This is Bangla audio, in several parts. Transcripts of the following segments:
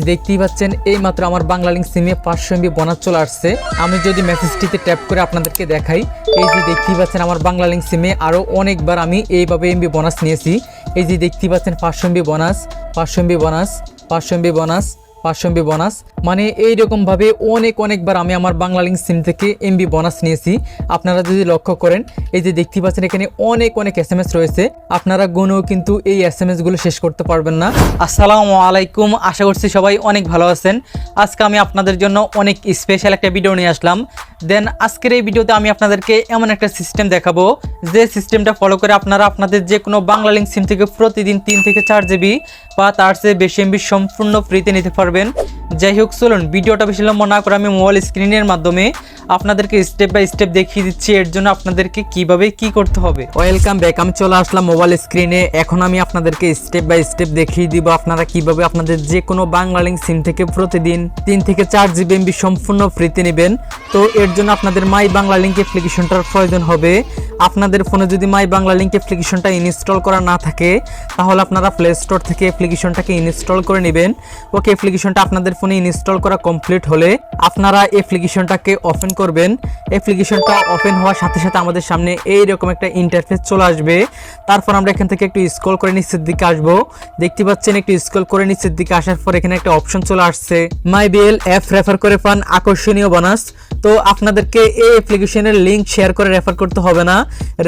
দেখতেই পাচ্ছেন এই মাত্র আমার বাংলালিংক সিমে 500 MB বোনাস চলে আসছে। আমি যদি মেসেজটিতে ট্যাপ করে আপনাদেরকে দেখাই, এই যে দেখতেই পাচ্ছেন আমার বাংলালিংক সিমে আরও অনেকবার আমি এইভাবে MB বোনাস নিয়েছি। এই যে দেখতেই পাচ্ছেন 500 MB bonus, 500 MB bonus, 500 MB bonus, 500 MB bonus, মানে এইরকমভাবে অনেকবার আমি আমার বাংলালিংক সিম থেকে MB বোনাস নিয়েছি। আপনারা যদি লক্ষ্য করেন, এই যে দেখতে পাচ্ছেন এখানে অনেক SMS রয়েছে, আপনারা গুনেও কিন্তু এই SMS গুলো শেষ করতে পারবেন না। আসসালামু আলাইকুম, আশা করছি সবাই অনেক ভালো আছেন। আজকে আমি আপনাদের জন্য অনেক স্পেশাল একটা ভিডিও নিয়ে আসলাম। দেন আজকের এই ভিডিওতে আমি আপনাদেরকে এমন একটা সিস্টেম দেখাবো, যে সিস্টেমটা ফলো করে আপনারা আপনাদের যে কোনো বাংলালিংক সিম থেকে প্রতিদিন 3 থেকে 4 GB বা তার চেয়ে বেশি MB সম্পূর্ণ ফ্রিতে নিতে পারবেন। যাই হোক, চলুন ভিডিওটা বেশি লম্বা না করে আমি মোবাইল স্ক্রিনের মাধ্যমে আপনাদেরকে স্টেপ বাই স্টেপ দেখিয়ে দিচ্ছি এর জন্য আপনাদেরকে কিভাবে কি করতে হবে। ওয়েলকাম ব্যাক, আমি চলে আসলাম মোবাইল স্ক্রিনে। এখন আমি আপনাদেরকে স্টেপ বাই স্টেপ দেখিয়ে দিব আপনারা কিভাবে আপনাদের যে কোনো বাংলালিংক সিম থেকে প্রতিদিন 3 থেকে 4 GB MB সম্পূর্ণ ফ্রিতে নেবেন। তো এর জন্য আপনাদের মাই বাংলালিংক অ্যাপ্লিকেশনটার প্রয়োজন হবে। আপনাদের ফোনে যদি মাই বাংলালিংক অ্যাপ্লিকেশনটা ইনস্টল করা না থাকে, তাহলে আপনারা প্লে স্টোর থেকে অ্যাপ্লিকেশনটাকে ইনস্টল করে নেবেন। ওকে, অ্যাপ্লিকেশনটা আপনাদের ফোনে ইনস্টল করা কমপ্লিট হলে আপনারা অ্যাপ্লিকেশনটাকে ওপেন করবেন। অ্যাপ্লিকেশনটা ওপেন হওয়ার সাথে সাথে আমাদের সামনে এইরকম একটা ইন্টারফেস চলে আসবে। তারপর আমরা এখান থেকে একটু স্ক্রল করে নিচের দিকে আসবো। দেখতে পাচ্ছেন একটু স্ক্রল করে নিচের দিকে আসার পর এখানে একটা অপশন চলে আসছে, মাই বিএল অ্যাপ রেফার করে পান আকর্ষণীয় বোনাস। তো আপনাদেরকে এই অ্যাপ্লিকেশনের লিঙ্ক শেয়ার করে রেফার করতে হবে না।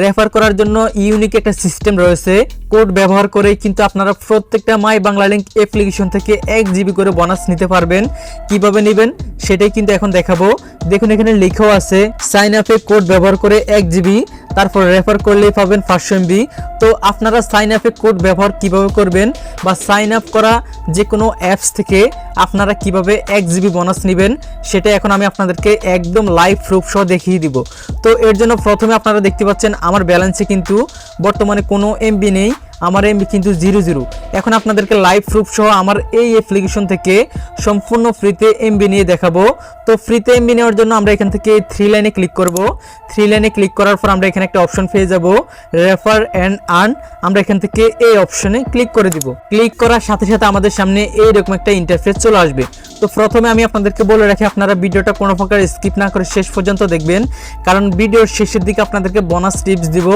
রেফার করার জন্য ইউনিক একটা সিস্টেম রয়েছে, কোড ব্যবহার করে কিন্তু আপনারা প্রত্যেকটা মাই বাংলালিংক অ্যাপ্লিকেশন থেকে 1 GB করে বোনাস নিতে পারবেন। কিভাবে নেবেন সেটাই কিন্তু এখন দেখাবো। দেখুন এখানে লেখাও আছে, সাইন আপে কোড ব্যবহার করে 1 GB, তারপর রেফার করলেই পাবেন 500 MB। তো আপনারা সাইন আপে কোড ব্যবহার কিভাবে করবেন বা সাইন আপ করা যে কোনো অ্যাপস থেকে আপনারা কিভাবে 1 GB বোনাস নেবেন সেটা এখন আমি আপনাদেরকে একদম লাইভ প্রুফ সহ দেখিয়ে দিব। তো এর জন্য প্রথমে আপনারা দেখতে পাচ্ছেন আমার ব্যালেন্সে কিন্তু বর্তমানে কোনো MB নেই, আমার MB কিন্তু 0। এখন আপনাদেরকে লাইভ প্রুফ সহ আমার এই অ্যাপ্লিকেশন থেকে সম্পূর্ণ ফ্রিতে MB নিয়ে দেখাবো। তো ফ্রিতে MB নেওয়ার জন্য আমরা এখান থেকে 3 লাইনে ক্লিক করব। 3 লাইনে ক্লিক করার পর আমরা এখানে একটা অপশন পেয়ে যাব, রেফার অ্যান্ড আর্ন। আমরা এখান থেকে এই অপশনে ক্লিক করে দিব। ক্লিক করার সাথে সাথে আমাদের সামনে এইরকম একটা ইন্টারফেস চলে আসবে। তো প্রথমে আমি আপনাদেরকে বলে রাখি, আপনারা ভিডিওটা কোনো প্রকার স্কিপ না করে শেষ পর্যন্ত দেখবেন, কারণ ভিডিওর শেষের দিকে আপনাদেরকে বোনাস টিপস দিব,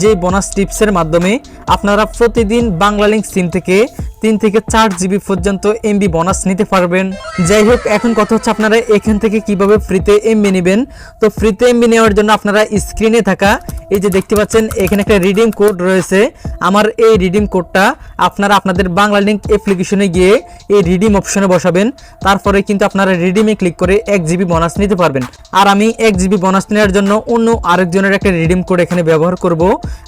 যে বোনাস টিপসের মাধ্যমে আপনারা প্রতিদিন বাংলালিংক সিম থেকে 3 থেকে 4 GB পর্যন্ত MB বোনাস নিতে পারবেন। যাই হোক, এখন কথা হচ্ছে আপনারা এখান থেকে কিভাবে ফ্রিতে MB নেবেন। তো ফ্রিতে MB নেওয়ার জন্য আপনারা স্ক্রিনে থাকা এই যে দেখতে পাচ্ছেন এখানে একটা রিডিম কোড রয়েছে, আমার এই রিডিম কোডটা আপনারা আপনাদের বাংলালিংক অ্যাপ্লিকেশনে গিয়ে এই রিডিম অপশনে বসাবেন। তারপরে কিন্তু আপনারা রিডিমে ক্লিক করে 1 GB বোনাস নিতে পারবেন। আর আমি 1 GB বোনাস নেওয়ার জন্য অন্য আরেকজনের একটা রিডিম কোড এখানে ব্যবহার করব।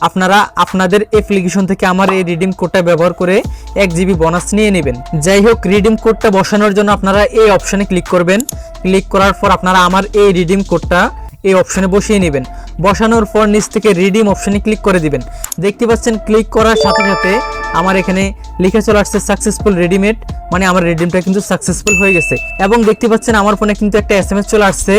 আপনারা আপনাদের অ্যাপ্লিকেশন থেকে আমার এই রিডিম কোডটা ব্যবহার করে 1 GB বোনাস নিয়ে নেবেন। যাই হোক, রিডিম কোডটা বসানোর জন্য আপনারা এই অপশনে ক্লিক করবেন। ক্লিক করার পর আপনারা আমার এই রিডিম কোডটা এই অপশনে বসিয়ে নেবেন। বসানোর পর নিচ থেকে রিডিম অপশনে ক্লিক করে দিবেন। দেখতে পাচ্ছেন ক্লিক করার সাথে সাথে আমার এখানে লিখে চলে আসছে সাকসেসফুল রেডিমেড, মানে আমার রিডিমটা কিন্তু সাকসেসফুল হয়ে গেছে। এবং দেখতে পাচ্ছেন আমার ফোনে কিন্তু একটা SMS চলে আসছে।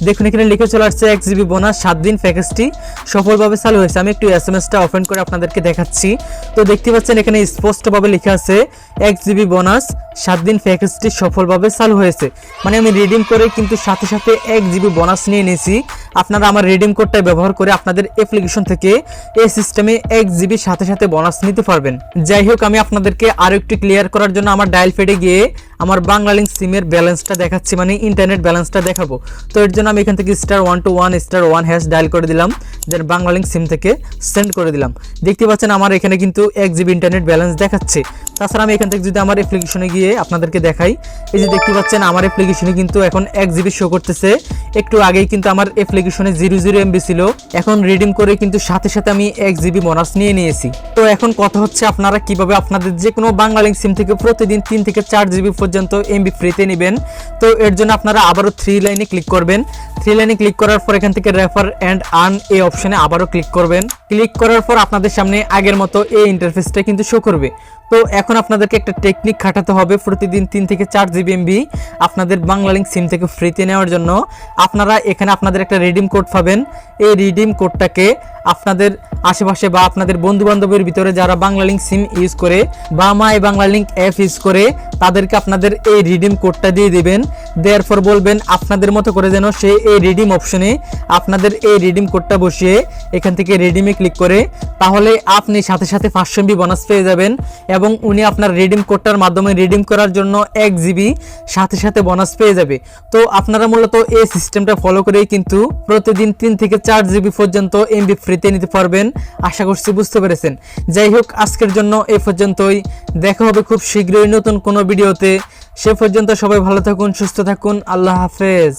দেখুন এখানে লিখে চলে আসছে 1 GB বোনাস 7 দিন প্যাকেজটি সফলভাবে চালু হয়েছে। আমি একটু SMSটা ওপেন করে আপনাদেরকে দেখাচ্ছি। তো দেখতে পাচ্ছেন এখানে স্পষ্টভাবে লেখা আছে 1 GB বোনাস 7 দিন প্যাকেজটি সফলভাবে চালু হয়েছে। মানে আমি রিডিম করে কিন্তু সাথে সাথে 1 GB বোনাস নিয়ে নিয়েছি। আপনারা আমার রিডিম কোডটা ব্যবহার করে আপনাদের অ্যাপ্লিকেশন থেকে এই সিস্টেমে 1 GB সাথে সাথে বোনাস নিতে পারবেন। যাই হোক, আমি আপনাদেরকে আরো একটু ক্লিয়ার করার জন্য আমার ডায়াল প্যাডে গিয়ে আমার বাংলালিংক সিমের ব্যালেন্সটা দেখাচ্ছি, মানে ইন্টারনেট ব্যালেন্সটা দেখাবো। তো এর জন্য আমি এখান থেকে *121*1# ডায়াল করে দিলাম, দেন বাংলালিংক সিম থেকে সেন্ড করে দিলাম। দেখতে পাচ্ছেন আমার এখানে কিন্তু 1 GB ইন্টারনেট ব্যালেন্স দেখাচ্ছে। তাছাড়া আমি এখান থেকে যদি আমার অ্যাপ্লিকেশনে গিয়ে আপনাদেরকে দেখাই, এই যে দেখতে পাচ্ছেন আমার অ্যাপ্লিকেশনে কিন্তু এখন 1 GB শো করতেছে। একটু আগেই কিন্তু আমার অ্যাপ্লিকেশনে 0 MB ছিল, এখন রিডিম করে কিন্তু সাথে সাথে আমি 1 GB বোনাস নিয়ে নিয়েছি। তো এখন কথা হচ্ছে আপনারা কিভাবে আপনাদের যে কোনো বাংলালিংক সিম থেকে প্রতিদিন 3 থেকে 4 GB পর্যন্ত MB ফ্রিতে নেবেন। তো এর জন্য আপনারা আবারও 3 লাইনে ক্লিক করবেন। 3 লাইনে ক্লিক করার পর এখান থেকে রেফার অ্যান্ড আর্ন এই অপশনে আবারও ক্লিক করবেন। ক্লিক করার পর আপনাদের সামনে আগের মতো এই ইন্টারফেসটা কিন্তু শো করবে। তো এখন আপনাদেরকে একটা টেকনিক খাটাতে হবে, প্রতিদিন 3 থেকে 4 GB MB আপনাদের বাংলালিংক সিম থেকে ফ্রিতে নেওয়ার জন্য আপনারা এখানে আপনাদের একটা রিডিম কোড পাবেন। এই রিডিম কোডটাকে আপনাদের আশেপাশে বা আপনাদের বন্ধু বান্ধবের ভিতরে যারা বাংলালিংক সিম ইউজ করে বা মাই বাংলালিংক অ্যাপ ইউজ করে তাদেরকে আপনাদের এই রিডিম কোডটা দিয়ে দিবেন। দেওয়ার পর বলবেন আপনাদের মতো করে যেন সে এই রিডিম অপশনে আপনাদের এই রিডিম কোডটা বসিয়ে এখান থেকে রিডিমে ক্লিক করে, তাহলে আপনি সাথে সাথে 500 MB বোনাস পেয়ে যাবেন এবং উনি আপনার রিডিম কোডটার মাধ্যমে রিডিম করার জন্য 1 GB সাথে সাথে বোনাস পেয়ে যাবে। তো আপনারা মূলত এই সিস্টেমটা ফলো করেই কিন্তু প্রতিদিন 3 থেকে 4 GB পর্যন্ত এমবি ফ্রিতে নিতে পারবেন। আশা করছি বুঝতে পেরেছেন। যাই হোক, আজকের জন্য এই পর্যন্তই। দেখা হবে খুব শীঘ্রই নতুন কোনো ভিডিওতে। সে পর্যন্ত সবাই ভালো থাকুন, সুস্থ থাকুন। আল্লাহ হাফেজ।